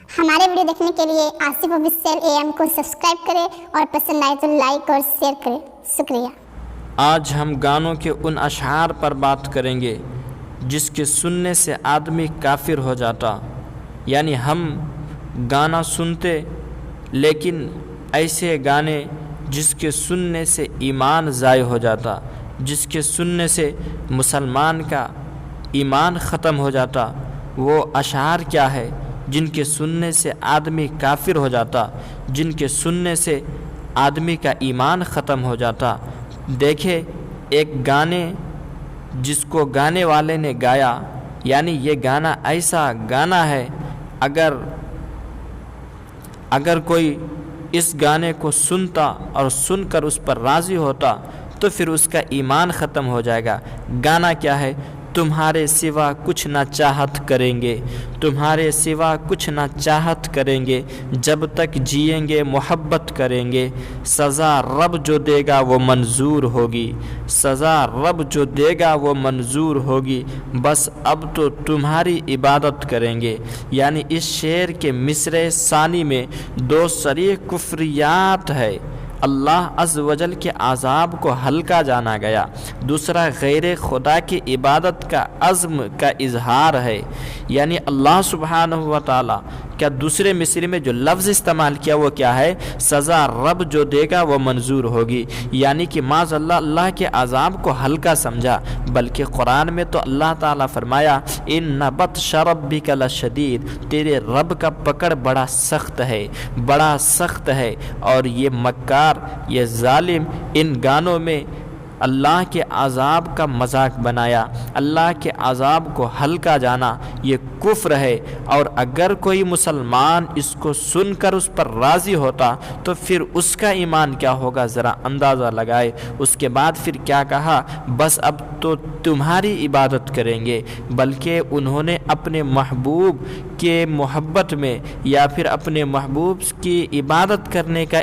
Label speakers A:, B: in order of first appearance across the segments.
A: ہمارے ویڈیو دیکھنے کے لیے آصف آفیشیل AM کو سبسکرائب کریں اور پسند آئے تو لائک اور شیئر کریں۔ شکریہ۔
B: آج ہم گانوں کے ان اشعار پر بات کریں گے جس کے سننے سے آدمی کافر ہو جاتا، یعنی ہم گانا سنتے لیکن ایسے گانے جس کے سننے سے ایمان ضائع ہو جاتا، جس کے سننے سے مسلمان کا ایمان ختم ہو جاتا، وہ اشعار کیا ہے جن کے سننے سے آدمی کافر ہو جاتا، جن کے سننے سے آدمی کا ایمان ختم ہو جاتا۔ دیکھیں، ایک گانے جس کو گانے والے نے گایا، یعنی یہ گانا ایسا گانا ہے اگر کوئی اس گانے کو سنتا اور سن کر اس پر راضی ہوتا تو پھر اس کا ایمان ختم ہو جائے گا۔ گانا کیا ہے؟ تمہارے سوا کچھ نہ چاہت کریں گے، تمہارے سوا کچھ نہ چاہت کریں گے، جب تک جئیں گے محبت کریں گے، سزا رب جو دے گا وہ منظور ہوگی، سزا رب جو دے گا وہ منظور ہوگی، بس اب تو تمہاری عبادت کریں گے۔ یعنی اس شعر کے مصرع ثانی میں دو صریح کفریات ہے۔ اللہ عز و جل کے عذاب کو ہلکا جانا گیا، دوسرا غیر خدا کی عبادت کا عزم کا اظہار ہے۔ یعنی اللہ سبحانہ و تعالی کیا دوسرے مصرع میں جو لفظ استعمال کیا وہ کیا ہے؟ سزا رب جو دے گا وہ منظور ہوگی، یعنی کہ معاذ اللہ کے عذاب کو ہلکا سمجھا، بلکہ قرآن میں تو اللہ تعالیٰ فرمایا ان بطش ربک لشدید، تیرے رب کا پکڑ بڑا سخت ہے، بڑا سخت ہے۔ اور یہ مکار، یہ ظالم ان گانوں میں اللہ کے عذاب کا مذاق بنایا، اللہ کے عذاب کو ہلکا جانا، یہ کفر ہے۔ اور اگر کوئی مسلمان اس کو سن کر اس پر راضی ہوتا تو پھر اس کا ایمان کیا ہوگا، ذرا اندازہ لگائے۔ اس کے بعد پھر کیا کہا؟ بس اب تو تمہاری عبادت کریں گے، بلکہ انہوں نے اپنے محبوب کے محبت میں یا پھر اپنے محبوب کی عبادت کرنے کا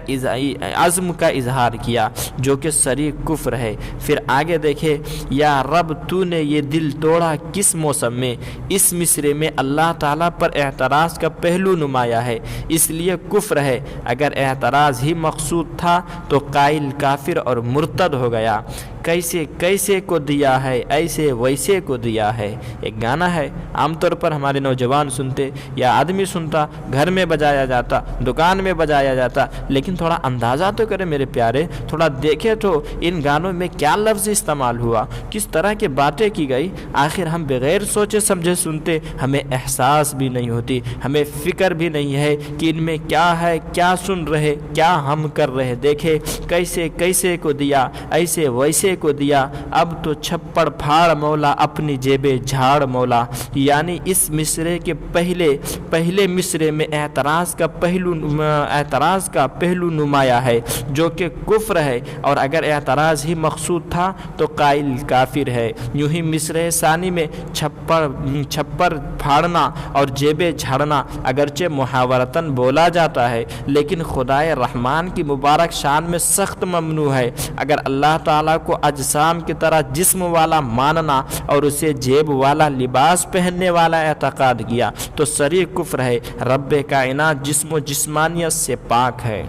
B: عزم کا اظہار کیا، جو کہ صریح کفر ہے۔ پھر آگے دیکھیں، یا رب تو نے یہ دل توڑا کس موسم میں؟ اس مصرع میں اللہ تعالیٰ پر اعتراض کا پہلو نمایاں ہے، اس لیے کفر ہے۔ اگر اعتراض ہی مقصود تھا تو قائل کافر اور مرتد ہو گیا۔ کیسے کیسے کو دیا ہے، ایسے ویسے کو دیا ہے، ایک گانا ہے، عام طور پر ہمارے نوجوان سنتے یا آدمی سنتا، گھر میں بجایا جاتا، دکان میں بجایا جاتا، لیکن تھوڑا اندازہ تو کرے میرے پیارے، تھوڑا دیکھے تو ان گانوں میں کیا لفظ استعمال ہوا، کس طرح کی باتیں کی گئی۔ آخر ہم بغیر سوچے سمجھے سنتے، ہمیں احساس بھی نہیں ہوتی، ہمیں فکر بھی نہیں ہے کہ ان میں کیا ہے، کیا سن رہے، کیا ہم کر رہے۔ دیکھے کیسے کیسے کو دیا، ایسے ویسے کو دیا، اب تو چھپڑ پھاڑ مولا اپنی جیبیں جھاڑ مولا۔ یعنی اس مصرع کے پہلے مصرع میں اعتراض کا پہلو نمایاں ہے، جو کہ کفر ہے، اور اگر اعتراض ہی مقصود تھا تو قائل کافر ہے۔ یوں ہی مصرع ثانی میں چھپر پھاڑنا اور جیبیں جھاڑنا اگرچہ محاورتاً بولا جاتا ہے، لیکن خدائے رحمان کی مبارک شان میں سخت ممنوع ہے۔ اگر اللہ تعالیٰ کو اجسام کی طرح جسم والا ماننا اور اسے جیب والا لباس پہننے والا اعتقاد کیا تو صریح کفر ہے۔ رب کائنات جسم و جسمانیت سے پاک ہے۔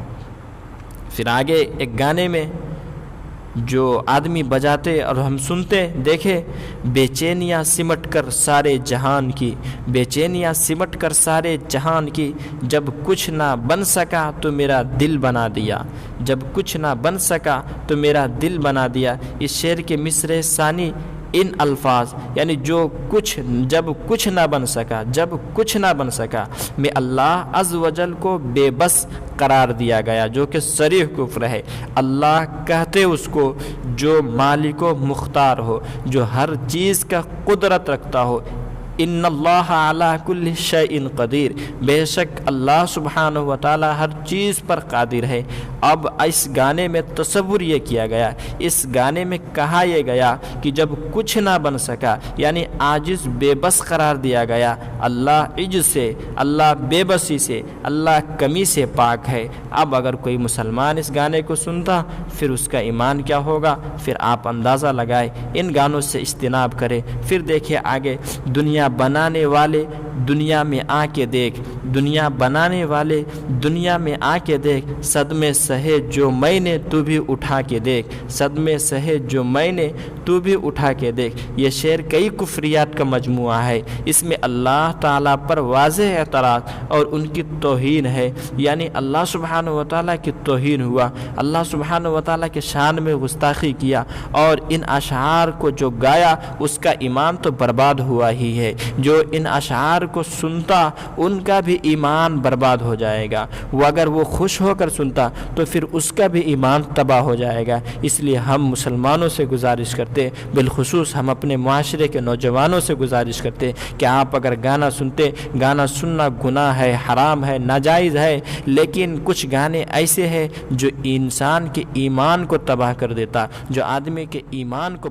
B: پھر آگے ایک گانے میں جو آدمی بجاتے اور ہم سنتے، دیکھے بے چینیاں سمٹ کر سارے جہان کی، بے چینیاں سمٹ کر سارے جہان کی، جب کچھ نہ بن سکا تو میرا دل بنا دیا، جب کچھ نہ بن سکا تو میرا دل بنا دیا۔ اس شعر کے مصرع ثانی ان الفاظ، یعنی جب کچھ نہ بن سکا میں اللہ عز و جل کو بے بس قرار دیا گیا، جو کہ صریح کفر ہے۔ اللہ کہتے اس کو جو مالک و مختار ہو، جو ہر چیز کا قدرت رکھتا ہو۔ ان اللہ علی کل شیء قدیر، بے شک اللہ سبحانہ و تعالی ہر چیز پر قادر ہے۔ اب اس گانے میں تصور یہ کیا گیا، اس گانے میں کہا یہ گیا کہ جب کچھ نہ بن سکا، یعنی عاجز بے بس قرار دیا گیا۔ اللہ عجز سے، اللہ بے بسی سے، اللہ کمی سے پاک ہے۔ اب اگر کوئی مسلمان اس گانے کو سنتا پھر اس کا ایمان کیا ہوگا؟ پھر آپ اندازہ لگائے، ان گانوں سے اجتناب کرے۔ پھر دیکھیں آگے، دنیا بنانے والے دنیا میں آ کے دیکھ، دنیا بنانے والے دنیا میں آ کے دیکھ، صدمے سہے جو میں نے تو بھی اٹھا کے دیکھ، صدمے سہے جو میں نے تو بھی اٹھا کے دیکھ۔ یہ شعر کئی کفریات کا مجموعہ ہے، اس میں اللہ تعالیٰ پر واضح اعتراض اور ان کی توہین ہے، یعنی اللہ سبحانہ و تعالیٰ کی توہین ہوا، اللہ سبحانہ و تعالیٰ کے شان میں گستاخی کیا، اور ان اشعار کو جو گایا اس کا ایمان تو برباد ہوا ہی ہے، جو ان اشعار کو سنتا ان کا بھی ایمان برباد ہو جائے گا، وہ اگر وہ خوش ہو کر سنتا تو پھر اس کا بھی ایمان تباہ ہو جائے گا۔ اس لیے ہم مسلمانوں سے گزارش کرتے، بالخصوص ہم اپنے معاشرے کے نوجوانوں سے گزارش کرتے کہ آپ اگر گانا سنتے، گانا سننا گناہ ہے، حرام ہے، ناجائز ہے، لیکن کچھ گانے ایسے ہیں جو انسان کے ایمان کو تباہ کر دیتا، جو آدمی کے ایمان کو